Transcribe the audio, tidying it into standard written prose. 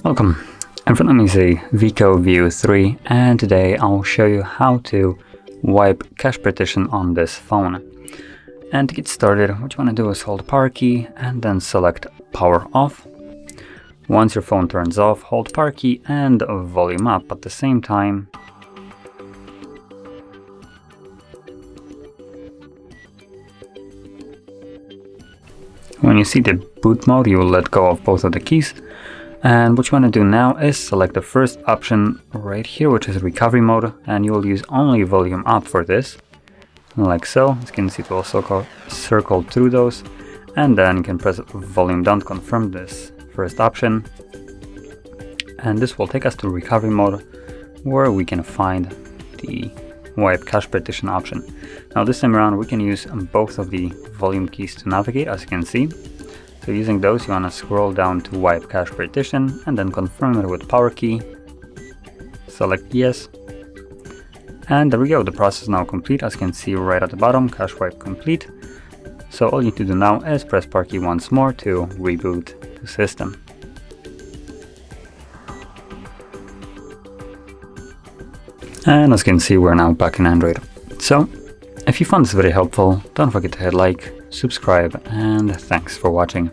Welcome. In front of me is a WIKO View 3, and today I'll show you how to wipe cache partition on this phone. And to get started, what you want to do is hold power key and then select power off. Once your phone turns off, hold power key and volume up at the same time. When you see the boot mode, you will let go of both of the keys. And what you want to do now is select the first option right here, which is recovery mode, and you will use only volume up for this, like so. As you can see, it will circle through those, and then you can press volume down to confirm this first option. And this will take us to recovery mode, where we can find the wipe cache partition option. Now this time around we can use both of the volume keys to navigate, as you can see. So using those, you want to scroll down to wipe cache partition and then confirm it with power key. Select yes. And there we go, the process is now complete. As you can see right at the bottom, cache wipe complete. So all you need to do now is press power key once more to reboot the system. And as you can see, we're now back in Android. So if you found this video helpful, don't forget to hit like, subscribe, and thanks for watching.